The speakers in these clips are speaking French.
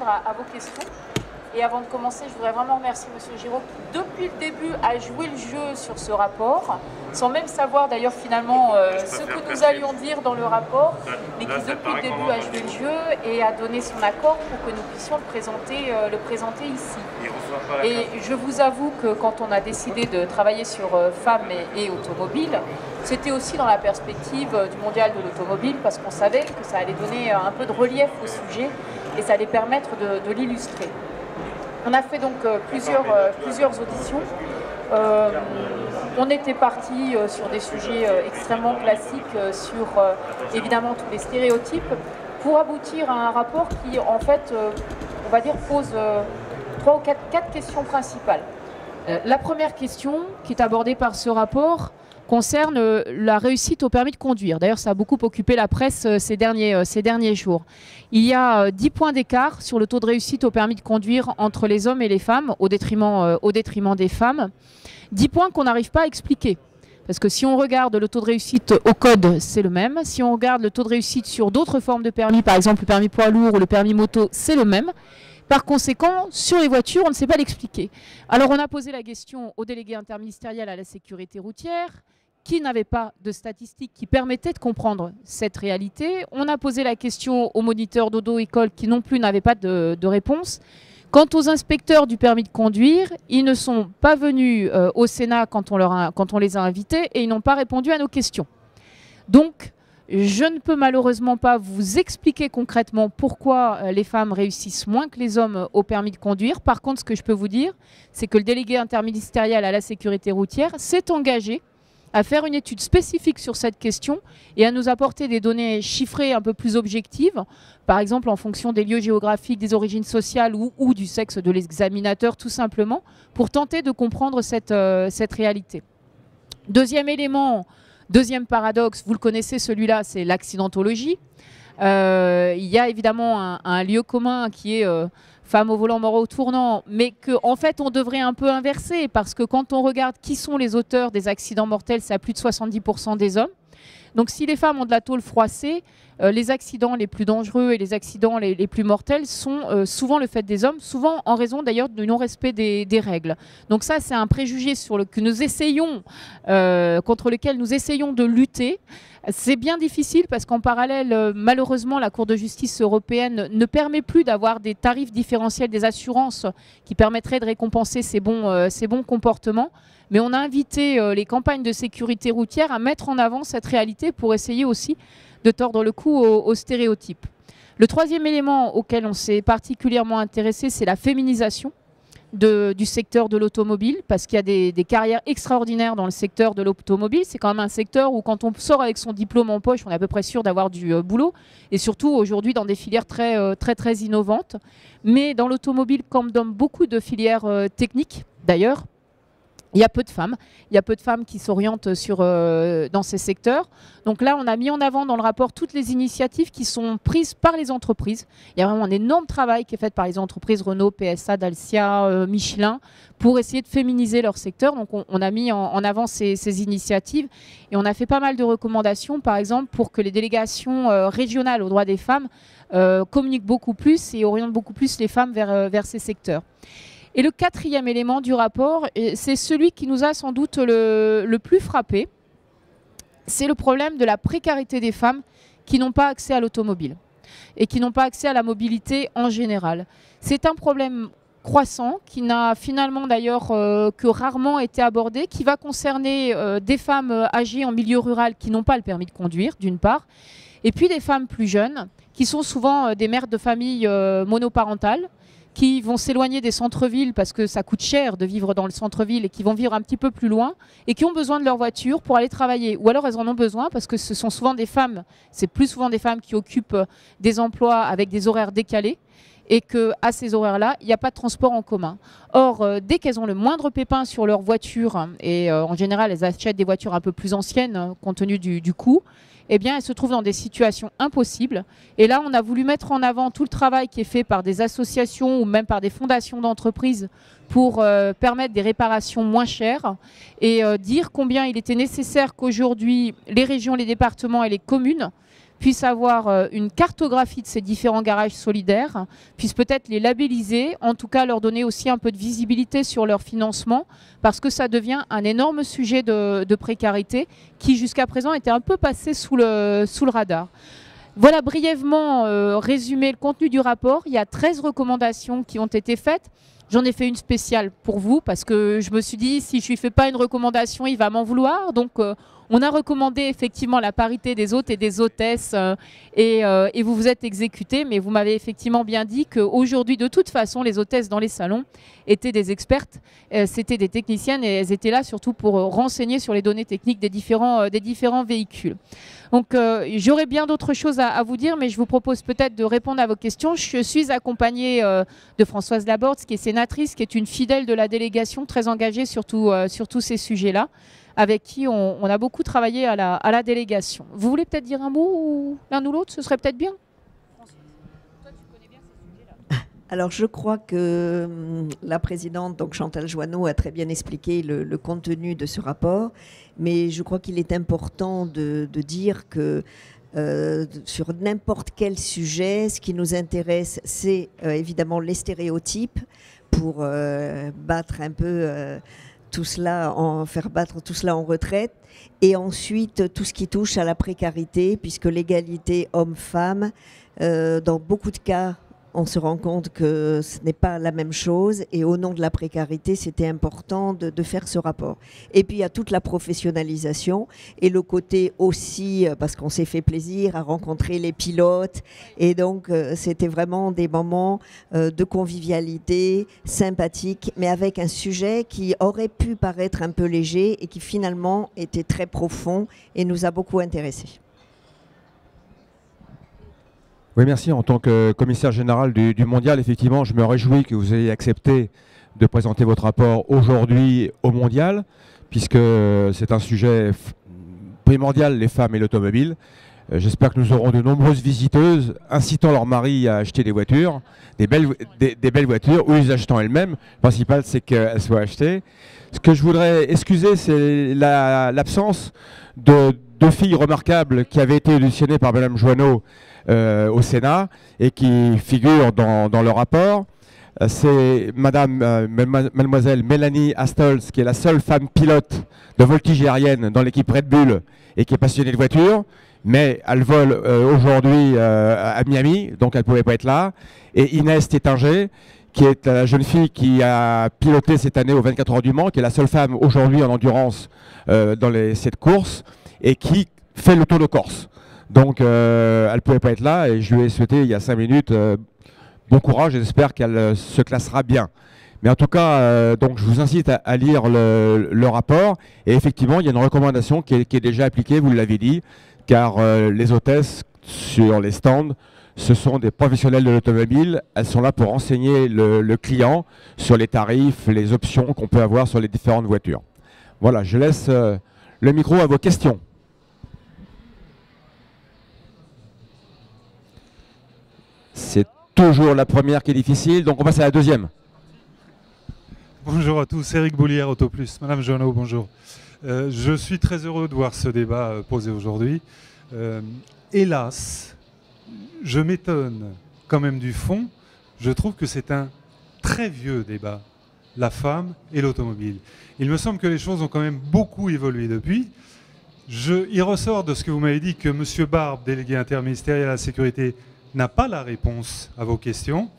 à vos questions. Et avant de commencer, je voudrais vraiment remercier M. Giraud qui, depuis le début, a joué le jeu sur ce rapport, sans même savoir d'ailleurs finalement ce que nous allions dire dans le rapport, mais qui depuis le début a joué le jeu et a donné son accord pour que nous puissions le présenter ici. Et je vous avoue que quand on a décidé de travailler sur femmes et automobiles, c'était aussi dans la perspective du mondial de l'automobile, parce qu'on savait que ça allait donner un peu de relief au sujet et ça allait permettre de l'illustrer. On a fait donc plusieurs auditions. On était parti sur des sujets extrêmement classiques, sur évidemment tous les stéréotypes, pour aboutir à un rapport qui, en fait, on va dire, pose 3 ou 4 questions principales. La première question qui est abordée par ce rapport concerne la réussite au permis de conduire. D'ailleurs, ça a beaucoup occupé la presse ces derniers jours. Il y a 10 points d'écart sur le taux de réussite au permis de conduire entre les hommes et les femmes, au détriment des femmes. 10 points qu'on n'arrive pas à expliquer. Parce que si on regarde le taux de réussite au code, c'est le même. Si on regarde le taux de réussite sur d'autres formes de permis, par exemple le permis poids lourd ou le permis moto, c'est le même. Par conséquent, sur les voitures, on ne sait pas l'expliquer. Alors on a posé la question au délégué interministériel à la sécurité routière, qui n'avait pas de statistiques qui permettaient de comprendre cette réalité. On a posé la question aux moniteurs d'auto-école qui non plus n'avaient pas de réponse. Quant aux inspecteurs du permis de conduire, ils ne sont pas venus au Sénat quand on les a invités et ils n'ont pas répondu à nos questions. Donc, je ne peux malheureusement pas vous expliquer concrètement pourquoi les femmes réussissent moins que les hommes au permis de conduire. Par contre, ce que je peux vous dire, c'est que le délégué interministériel à la sécurité routière s'est engagé à faire une étude spécifique sur cette question et à nous apporter des données chiffrées un peu plus objectives, par exemple en fonction des lieux géographiques, des origines sociales ou du sexe de l'examinateur, tout simplement, pour tenter de comprendre cette réalité. Deuxième élément, deuxième paradoxe, vous le connaissez celui-là, c'est l'accidentologie. Il y a évidemment un lieu commun qui est femme au volant, mort au tournant, mais qu'en fait on devrait un peu inverser, parce que quand on regarde qui sont les auteurs des accidents mortels, c'est à plus de 70% des hommes. Donc si les femmes ont de la tôle froissée, les accidents les plus dangereux et les accidents les plus mortels sont souvent le fait des hommes, souvent en raison d'ailleurs du non-respect des règles. Donc ça, c'est un préjugé contre lequel nous essayons de lutter. C'est bien difficile parce qu'en parallèle, malheureusement, la Cour de justice européenne ne permet plus d'avoir des tarifs différentiels des assurances qui permettraient de récompenser ces bons comportements. Mais on a invité les campagnes de sécurité routière à mettre en avant cette réalité pour essayer aussi de tordre le cou aux stéréotypes. Le troisième élément auquel on s'est particulièrement intéressé, c'est la féminisation du secteur de l'automobile, parce qu'il y a des carrières extraordinaires dans le secteur de l'automobile. C'est quand même un secteur où quand on sort avec son diplôme en poche, on est à peu près sûr d'avoir du boulot, et surtout aujourd'hui dans des filières très innovantes. Mais dans l'automobile, comme dans beaucoup de filières techniques d'ailleurs, il y a peu de femmes qui s'orientent dans ces secteurs. Donc là, on a mis en avant dans le rapport toutes les initiatives qui sont prises par les entreprises. Il y a vraiment un énorme travail qui est fait par les entreprises Renault, PSA, Dacia, Michelin, pour essayer de féminiser leur secteur. Donc on a mis en avant ces initiatives et on a fait pas mal de recommandations, par exemple, pour que les délégations régionales aux droits des femmes communiquent beaucoup plus et orientent beaucoup plus les femmes vers ces secteurs. Et le quatrième élément du rapport, c'est celui qui nous a sans doute le plus frappé, c'est le problème de la précarité des femmes qui n'ont pas accès à l'automobile et qui n'ont pas accès à la mobilité en général. C'est un problème croissant qui n'a finalement d'ailleurs que rarement été abordé, qui va concerner des femmes âgées en milieu rural qui n'ont pas le permis de conduire, d'une part, et puis des femmes plus jeunes qui sont souvent des mères de famille monoparentales, qui vont s'éloigner des centres-villes parce que ça coûte cher de vivre dans le centre-ville et qui vont vivre un petit peu plus loin et qui ont besoin de leur voiture pour aller travailler. Ou alors elles en ont besoin parce que ce sont souvent des femmes, c'est plus souvent des femmes qui occupent des emplois avec des horaires décalés et qu'à ces horaires-là, il n'y a pas de transport en commun. Or, dès qu'elles ont le moindre pépin sur leur voiture, et en général elles achètent des voitures un peu plus anciennes compte tenu du coût, eh bien, elles se trouvent dans des situations impossibles. Et là, on a voulu mettre en avant tout le travail qui est fait par des associations ou même par des fondations d'entreprises pour permettre des réparations moins chères et dire combien il était nécessaire qu'aujourd'hui, les régions, les départements et les communes puissent avoir une cartographie de ces différents garages solidaires, puissent peut-être les labelliser, en tout cas leur donner aussi un peu de visibilité sur leur financement, parce que ça devient un énorme sujet de précarité qui jusqu'à présent était un peu passé sous le radar. Voilà brièvement résumé le contenu du rapport. Il y a 13 recommandations qui ont été faites. J'en ai fait une spéciale pour vous parce que je me suis dit, si je ne lui fais pas une recommandation, il va m'en vouloir. Donc, on a recommandé effectivement la parité des hôtes et des hôtesses et vous vous êtes exécutés. Mais vous m'avez effectivement bien dit qu'aujourd'hui, de toute façon, les hôtesses dans les salons étaient des expertes, c'était des techniciennes et elles étaient là surtout pour renseigner sur les données techniques des différents véhicules. Donc, j'aurais bien d'autres choses à vous dire, mais je vous propose peut-être de répondre à vos questions. Je suis accompagnée de Françoise Laborde, qui est sénatrice, qui est une fidèle de la délégation, très engagée sur tous ces sujets-là, avec qui on a beaucoup travaillé à la délégation. Vous voulez peut-être dire un mot, ou l'un ou l'autre, ce serait peut-être bien. Toi, tu connais bien ces sujets-là. Alors, je crois que la présidente, donc Chantal Joanneau, a très bien expliqué le contenu de ce rapport, mais je crois qu'il est important de dire que sur n'importe quel sujet, ce qui nous intéresse, c'est évidemment les stéréotypes pour battre un peu tout cela, faire battre tout cela en retraite, et ensuite tout ce qui touche à la précarité, puisque l'égalité homme-femme, dans beaucoup de cas, on se rend compte que ce n'est pas la même chose, et au nom de la précarité, c'était important de faire ce rapport. Et puis il y a toute la professionnalisation et le côté aussi, parce qu'on s'est fait plaisir à rencontrer les pilotes, et donc c'était vraiment des moments de convivialité, sympathiques, mais avec un sujet qui aurait pu paraître un peu léger et qui finalement était très profond et nous a beaucoup intéressés. Oui, merci. En tant que commissaire général du Mondial, effectivement, je me réjouis que vous ayez accepté de présenter votre rapport aujourd'hui au Mondial, puisque c'est un sujet primordial, les femmes et l'automobile. J'espère que nous aurons de nombreuses visiteuses incitant leur mari à acheter des voitures, des belles voitures, ou les achetant elles-mêmes. Le principal, c'est qu'elles soient achetées. Ce que je voudrais excuser, c'est l'absence de deux filles remarquables qui avaient été auditionnées par Madame Joanneau au Sénat et qui figurent dans le rapport. C'est mademoiselle Mélanie Astolz, qui est la seule femme pilote de voltige aérienne dans l'équipe Red Bull et qui est passionnée de voitures, mais elle vole aujourd'hui à Miami, donc elle ne pouvait pas être là. Et Inès Tétinger, qui est la jeune fille qui a piloté cette année aux 24 heures du Mans, qui est la seule femme aujourd'hui en endurance dans cette course et qui fait le Tour de Corse. Donc elle ne pouvait pas être là et je lui ai souhaité il y a 5 minutes bon courage et j'espère qu'elle se classera bien. Mais en tout cas, donc je vous incite à lire le rapport et effectivement il y a une recommandation qui est déjà appliquée, vous l'avez dit, car les hôtesses sur les stands, ce sont des professionnels de l'automobile, elles sont là pour renseigner le client sur les tarifs, les options qu'on peut avoir sur les différentes voitures. Voilà, je laisse le micro à vos questions. C'est toujours la première qui est difficile, donc on passe à la deuxième. Bonjour à tous, Eric Boulière, Autoplus. Madame Joanneau, bonjour. Je suis très heureux de voir ce débat posé aujourd'hui. Hélas, je m'étonne quand même du fond. Je trouve que c'est un très vieux débat, la femme et l'automobile. Il me semble que les choses ont quand même beaucoup évolué depuis. Il ressort de ce que vous m'avez dit que M. Barbe, délégué interministériel à la sécurité, n'a pas la réponse à vos questions.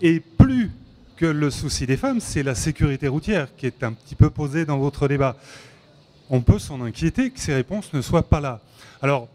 Et plus que le souci des femmes, c'est la sécurité routière qui est un petit peu posée dans votre débat. On peut s'en inquiéter que ces réponses ne soient pas là. Alors,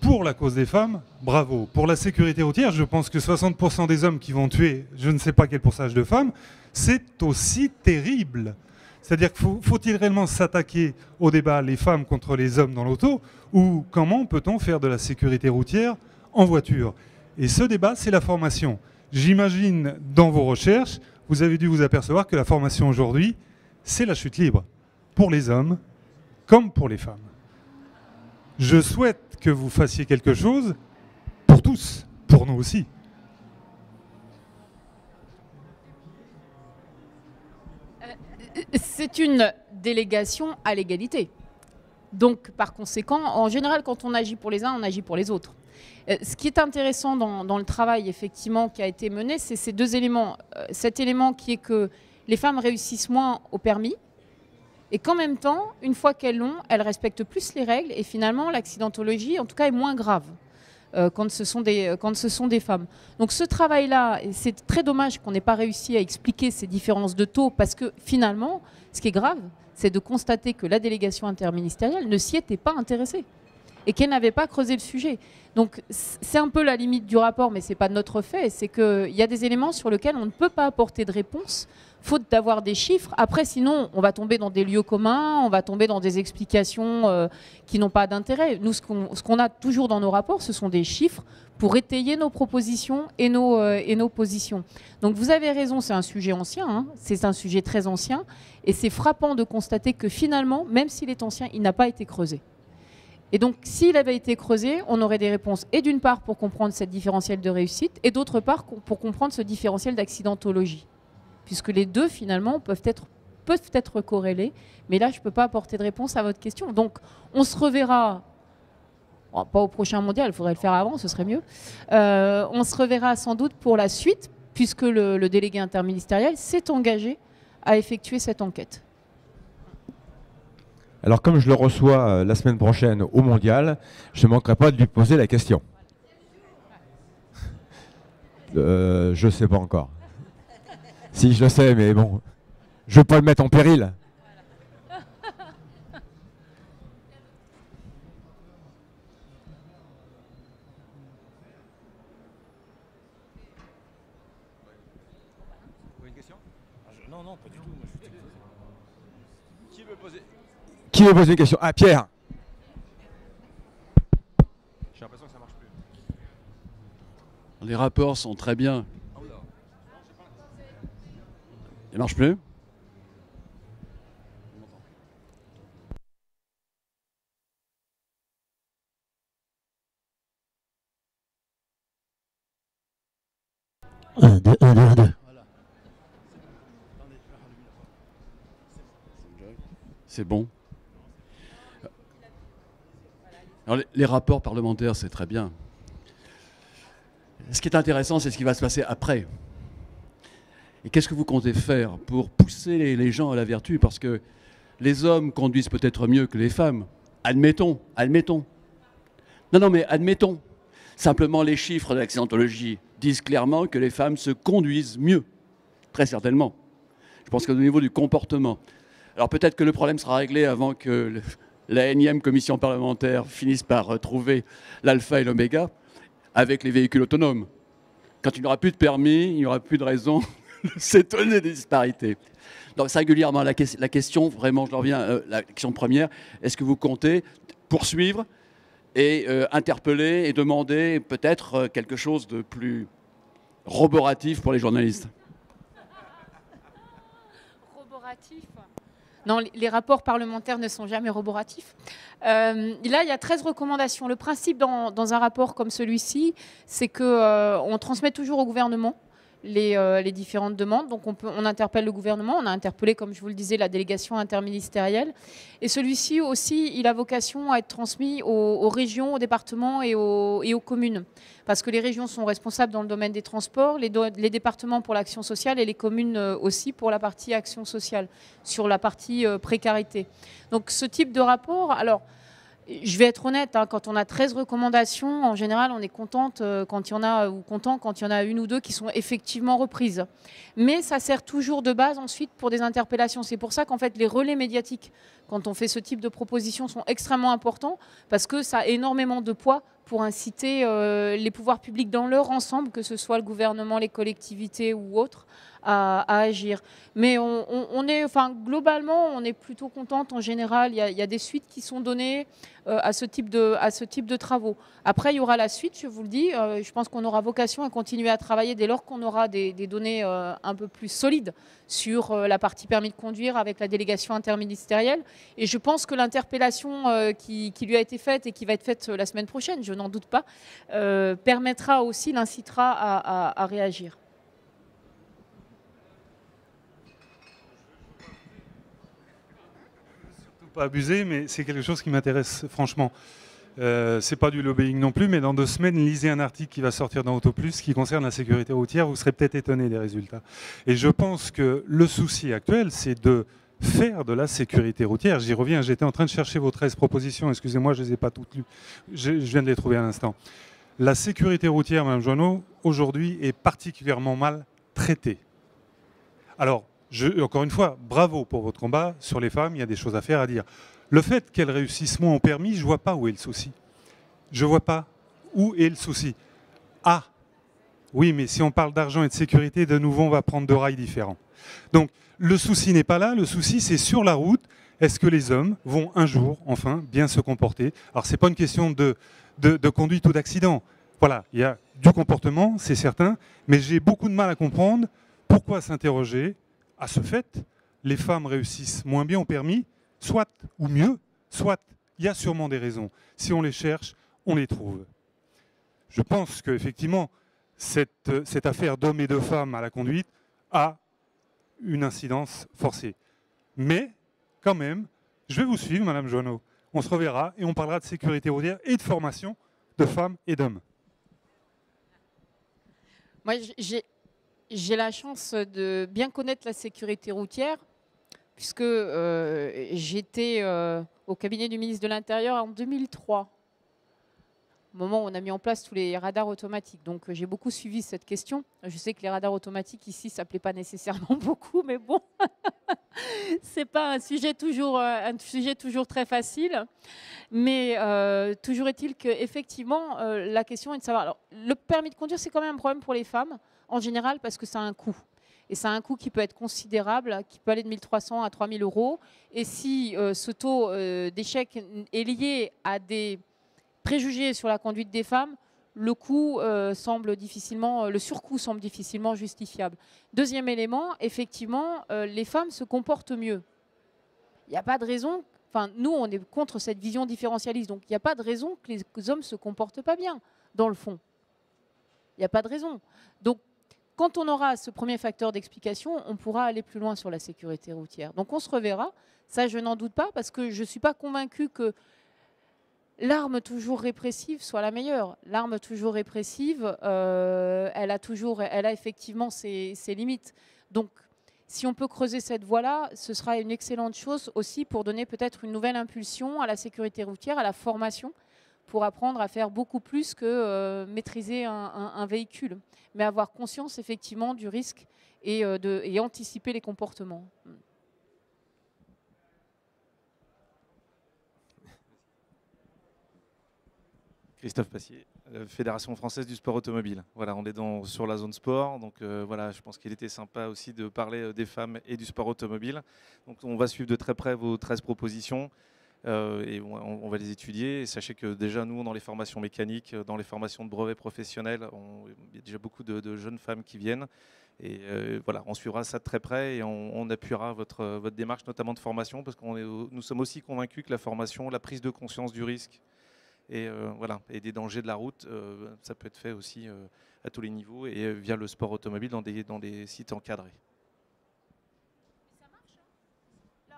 pour la cause des femmes, bravo. Pour la sécurité routière, je pense que 60% des hommes qui vont tuer, je ne sais pas quel pourcentage de femmes, c'est aussi terrible. C'est-à-dire qu'il faut-il réellement s'attaquer au débat les femmes contre les hommes dans l'auto, ou comment peut-on faire de la sécurité routière en voiture? Et ce débat, c'est la formation. J'imagine, dans vos recherches, vous avez dû vous apercevoir que la formation aujourd'hui, c'est la chute libre, pour les hommes comme pour les femmes. Je souhaite que vous fassiez quelque chose pour tous, pour nous aussi. C'est une délégation à l'égalité. Donc, par conséquent, en général, quand on agit pour les uns, on agit pour les autres. Ce qui est intéressant dans le travail, effectivement, qui a été mené, c'est ces deux éléments. Cet élément qui est que les femmes réussissent moins au permis, et qu'en même temps, une fois qu'elles l'ont, elles respectent plus les règles, et finalement, l'accidentologie, en tout cas, est moins grave quand ce sont des femmes. Donc ce travail-là, c'est très dommage qu'on n'ait pas réussi à expliquer ces différences de taux, parce que finalement, ce qui est grave, c'est de constater que la délégation interministérielle ne s'y était pas intéressée et qu'elle n'avait pas creusé le sujet. Donc c'est un peu la limite du rapport, mais ce n'est pas notre fait, c'est qu'il y a des éléments sur lesquels on ne peut pas apporter de réponse, faute d'avoir des chiffres. Après, sinon, on va tomber dans des lieux communs, on va tomber dans des explications qui n'ont pas d'intérêt. Nous, ce qu'on a toujours dans nos rapports, ce sont des chiffres pour étayer nos propositions et nos positions. Donc vous avez raison, c'est un sujet ancien, hein, c'est un sujet très ancien, et c'est frappant de constater que finalement, même s'il est ancien, il n'a pas été creusé. Et donc, s'il avait été creusé, on aurait des réponses, et d'une part pour comprendre cette différentielle de réussite, et d'autre part pour comprendre ce différentiel d'accidentologie. Puisque les deux, finalement, peuvent être corrélés, mais là, je ne peux pas apporter de réponse à votre question. Donc, on se reverra, pas au prochain mondial, il faudrait le faire avant, ce serait mieux. On se reverra sans doute pour la suite, puisque le délégué interministériel s'est engagé à effectuer cette enquête. Alors, comme je le reçois la semaine prochaine au mondial, je ne manquerai pas de lui poser la question. Je ne sais pas encore. Si, je le sais, mais bon, je ne veux pas le mettre en péril. Une question ? Non, non, pas du tout. Qui veut poser une question ? Ah, Pierre. J'ai l'impression que ça ne marche plus. Les rapports sont très bien. Il ne marche plus ? Un, deux. C'est bon. Alors, les rapports parlementaires, c'est très bien. Ce qui est intéressant, c'est ce qui va se passer après. Et qu'est-ce que vous comptez faire pour pousser les gens à la vertu? Parce que les hommes conduisent peut-être mieux que les femmes. Admettons. Non, mais admettons. Simplement, les chiffres de l'accidentologie disent clairement que les femmes se conduisent mieux. Très certainement. Je pense qu'au niveau du comportement. Alors peut-être que le problème sera réglé avant que la énième commission parlementaire finisse par trouver l'alpha et l'oméga avec les véhicules autonomes. Quand il n'y aura plus de permis, il n'y aura plus de raison de s'étonner des disparités. Donc singulièrement, la question, vraiment, je reviens, la question première, est-ce que vous comptez poursuivre et interpeller et demander peut-être quelque chose de plus roboratif pour les journalistes? Roboratif ? Non, les rapports parlementaires ne sont jamais roboratifs. Là, il y a 13 recommandations. Le principe dans un rapport comme celui-ci, c'est qu'on transmet toujours au gouvernement les différentes demandes. Donc on interpelle le gouvernement, on a interpellé, comme je vous le disais, la délégation interministérielle. Et celui-ci aussi, il a vocation à être transmis aux régions, aux départements et aux communes. Parce que les régions sont responsables dans le domaine des transports, les départements pour l'action sociale et les communes aussi pour la partie action sociale, sur la partie précarité. Donc ce type de rapport, alors je vais être honnête, hein, quand on a 13 recommandations, en général on est contente quand il y en a, ou content quand il y en a une ou deux qui sont effectivement reprises. Mais ça sert toujours de base ensuite pour des interpellations. C'est pour ça qu'en fait les relais médiatiques, quand on fait ce type de propositions, sont extrêmement importants parce que ça a énormément de poids pour inciter les pouvoirs publics dans leur ensemble, que ce soit le gouvernement, les collectivités ou autres, à agir. Mais globalement, on est plutôt contente en général. Il y a des suites qui sont données à ce type de travaux. Après, il y aura la suite, je vous le dis. Je pense qu'on aura vocation à continuer à travailler dès lors qu'on aura des données un peu plus solides sur la partie permis de conduire avec la délégation interministérielle. Et je pense que l'interpellation qui lui a été faite et qui va être faite la semaine prochaine, je n'en doute pas, permettra aussi, l'incitera à réagir. pas abuser, mais c'est quelque chose qui m'intéresse franchement. C'est pas du lobbying non plus, mais dans 2 semaines, lisez un article qui va sortir dans AutoPlus qui concerne la sécurité routière. Vous serez peut-être étonné des résultats. Et je pense que le souci actuel, c'est de faire de la sécurité routière. J'y reviens, j'étais en train de chercher vos 13 propositions. Excusez-moi, je ne les ai pas toutes lues. Je viens de les trouver à l'instant. La sécurité routière, Mme Joanneau, aujourd'hui, est particulièrement mal traitée. Alors, encore une fois, bravo pour votre combat sur les femmes. Il y a des choses à faire, à dire. Le fait qu'elles réussissent moins au permis, je ne vois pas où est le souci. Je ne vois pas où est le souci. Ah, oui, mais si on parle d'argent et de sécurité, de nouveau, on va prendre 2 rails différents. Donc, le souci n'est pas là. Le souci, c'est sur la route. Est-ce que les hommes vont un jour, enfin, bien se comporter? Alors, ce n'est pas une question de conduite ou d'accident. Voilà, il y a du comportement, c'est certain, mais j'ai beaucoup de mal à comprendre pourquoi s'interroger. À ce fait, les femmes réussissent moins bien au permis, soit ou mieux, soit il y a sûrement des raisons. Si on les cherche, on les trouve. Je pense qu'effectivement, cette affaire d'hommes et de femmes à la conduite a une incidence forcée. Mais, quand même, je vais vous suivre, Madame Joanneau. On se reverra et on parlera de sécurité routière et de formation de femmes et d'hommes. Moi, j'ai la chance de bien connaître la sécurité routière, puisque j'étais au cabinet du ministre de l'Intérieur en 2003, au moment où on a mis en place tous les radars automatiques. Donc j'ai beaucoup suivi cette question. Je sais que les radars automatiques ici, ça ne plaît pas nécessairement beaucoup, mais bon, ce n'est pas un sujet toujours très facile. Mais toujours est-il qu'effectivement, la question est de savoir... Alors, le permis de conduire, c'est quand même un problème pour les femmes, en général, parce que ça a un coût. Et ça a un coût qui peut être considérable, qui peut aller de 1 300 à 3 000 euros. Et si ce taux d'échec est lié à des préjugés sur la conduite des femmes, le surcoût semble difficilement justifiable. Deuxième élément, effectivement, les femmes se comportent mieux. Il n'y a pas de raison... Enfin, nous, on est contre cette vision différentialiste. Donc, il n'y a pas de raison que les hommes ne se comportent pas bien, dans le fond. Il n'y a pas de raison. Donc, quand on aura ce premier facteur d'explication, on pourra aller plus loin sur la sécurité routière. Donc, on se reverra. Ça, je n'en doute pas, parce que je ne suis pas convaincue que l'arme toujours répressive soit la meilleure. L'arme toujours répressive, elle a effectivement ses limites. Donc, si on peut creuser cette voie-là, ce sera une excellente chose aussi pour donner peut-être une nouvelle impulsion à la sécurité routière, à la formation, pour apprendre à faire beaucoup plus que maîtriser un véhicule, mais avoir conscience effectivement du risque et anticiper les comportements. Christophe Passier, Fédération française du sport automobile. Voilà, on est sur la zone sport, donc voilà, je pense qu'il était sympa aussi de parler des femmes et du sport automobile. Donc on va suivre de très près vos 13 propositions et on va les étudier. Et sachez que déjà nous, dans les formations mécaniques, dans les formations de brevets professionnels, il y a déjà beaucoup de jeunes femmes qui viennent. Et voilà, on suivra ça de très près et on appuiera votre démarche, notamment de formation, parce que nous sommes aussi convaincus que la formation, la prise de conscience du risque, et voilà, et des dangers de la route, ça peut être fait aussi à tous les niveaux et via le sport automobile dans des sites encadrés. Ça marche, hein. Là,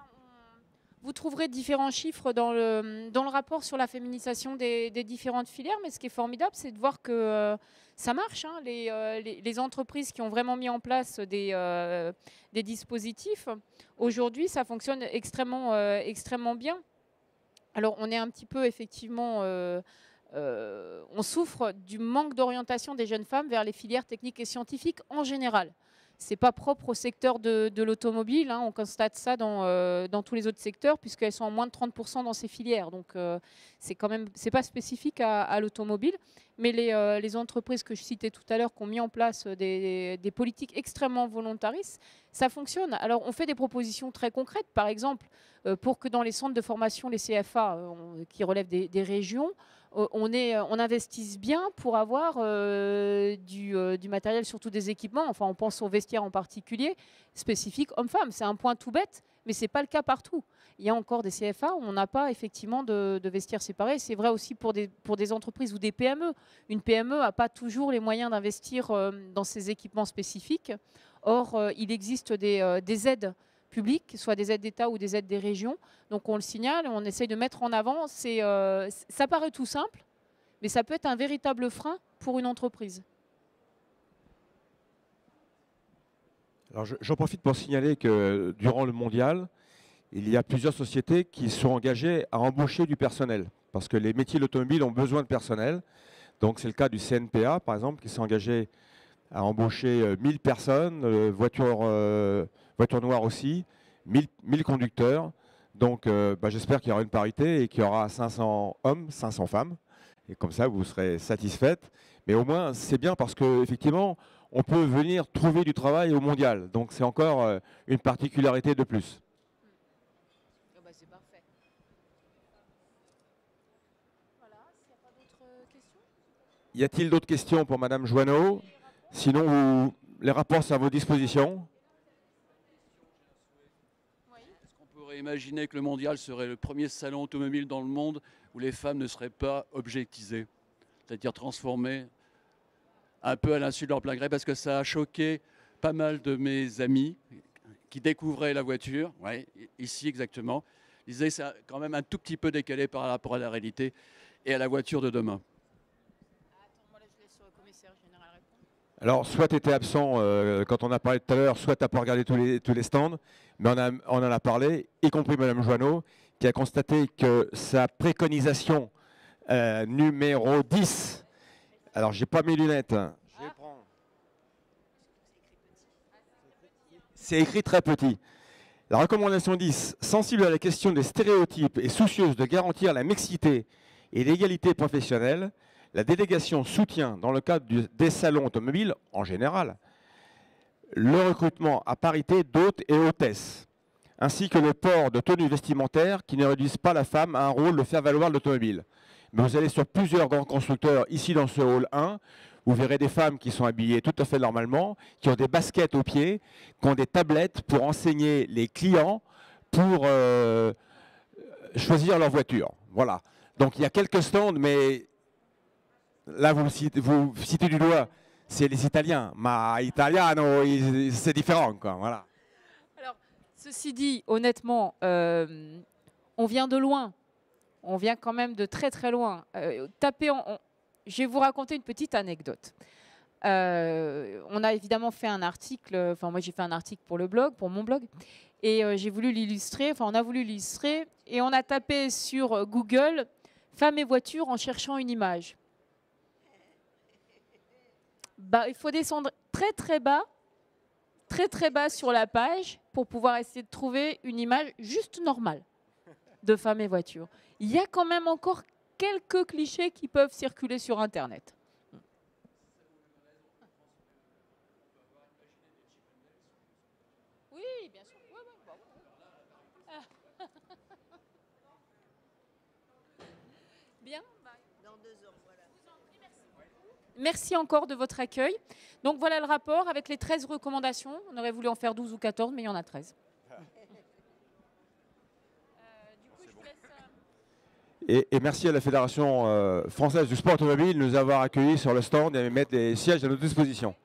vous trouverez différents chiffres dans le rapport sur la féminisation des différentes filières, mais ce qui est formidable, c'est de voir que ça marche, hein. Les entreprises qui ont vraiment mis en place des dispositifs, aujourd'hui, ça fonctionne extrêmement bien. Alors, on est un petit peu, effectivement, on souffre du manque d'orientation des jeunes femmes vers les filières techniques et scientifiques en général. Ce n'est pas propre au secteur de l'automobile, hein, on constate ça dans tous les autres secteurs, puisqu'elles sont en moins de 30% dans ces filières. Donc, c'est pas spécifique à l'automobile. Mais les entreprises que je citais tout à l'heure, qui ont mis en place des politiques extrêmement volontaristes, ça fonctionne. Alors, on fait des propositions très concrètes, par exemple, pour que dans les centres de formation, les CFA, qui relèvent des régions, on investisse bien pour avoir du matériel, surtout des équipements, enfin on pense aux vestiaires en particulier, spécifiques hommes-femmes. C'est un point tout bête, mais ce n'est pas le cas partout. Il y a encore des CFA où on n'a pas effectivement de vestiaires séparés. C'est vrai aussi pour des entreprises ou des PME. Une PME n'a pas toujours les moyens d'investir dans ces équipements spécifiques. Or, il existe des aides publiques, soit des aides d'État ou des aides des régions. Donc on le signale, on essaye de mettre en avant. Ça paraît tout simple, mais ça peut être un véritable frein pour une entreprise. Alors j'en profite pour signaler que durant le mondial, il y a plusieurs sociétés qui sont engagées à embaucher du personnel, parce que les métiers de l'automobile ont besoin de personnel. Donc c'est le cas du CNPA, par exemple, qui s'est engagé à embaucher 1000 personnes, voitures noires aussi, 1000 conducteurs. Donc j'espère qu'il y aura une parité et qu'il y aura 500 hommes, 500 femmes. Et comme ça, vous serez satisfaite. Mais au moins, c'est bien parce qu'effectivement, on peut venir trouver du travail au mondial. Donc c'est encore une particularité de plus. C'est parfait. Voilà, s'il n'y a pas d'autres questions. Y a-t-il d'autres questions pour Madame Joanneau? Sinon, les rapports sont à vos dispositions. Est-ce qu'on pourrait imaginer que le mondial serait le premier salon automobile dans le monde où les femmes ne seraient pas objectisées, c'est-à-dire transformées un peu à l'insu de leur plein gré, parce que ça a choqué pas mal de mes amis qui découvraient la voiture, ouais, ici exactement. Ils disaient que c'est quand même un tout petit peu décalé par rapport à la réalité et à la voiture de demain. Alors, soit tu étais absent quand on a parlé tout à l'heure, soit tu n'as pas regardé tous les stands, mais on en a parlé, y compris Mme Joanneau, qui a constaté que sa préconisation numéro 10, alors j'ai pas mes lunettes, c'est écrit très petit. La recommandation 10, sensible à la question des stéréotypes et soucieuse de garantir la mixité et l'égalité professionnelle, la délégation soutient, dans le cadre des salons automobiles en général, le recrutement à parité d'hôtes et hôtesses, ainsi que le port de tenues vestimentaires qui ne réduisent pas la femme à un rôle de faire valoir l'automobile. Mais vous allez sur plusieurs grands constructeurs, ici dans ce hall 1, vous verrez des femmes qui sont habillées tout à fait normalement, qui ont des baskets aux pieds, qui ont des tablettes pour enseigner les clients pour choisir leur voiture. Voilà. Donc il y a quelques stands, mais là vous citez du doigt, c'est les Italiens. Ma italiano, c'est différent, quoi. Voilà. Alors, ceci dit, honnêtement, on vient de loin. On vient quand même de très très loin. Je vais vous raconter une petite anecdote. On a évidemment fait un article, enfin moi j'ai fait un article pour le blog, pour mon blog, et j'ai voulu l'illustrer, enfin on a voulu l'illustrer, et on a tapé sur Google « Femmes et voitures » en cherchant une image. Il faut descendre très très bas sur la page pour pouvoir essayer de trouver une image juste normale de femmes et voitures. Il y a quand même encore quelques clichés qui peuvent circuler sur Internet. Oui, bien sûr. Ouais, bon. Bien. Dans 2 ans, voilà. Merci encore de votre accueil. Donc voilà le rapport avec les 13 recommandations. On aurait voulu en faire 12 ou 14, mais il y en a 13. Et merci à la Fédération française du sport automobile de nous avoir accueillis sur le stand et de mettre les sièges à notre disposition.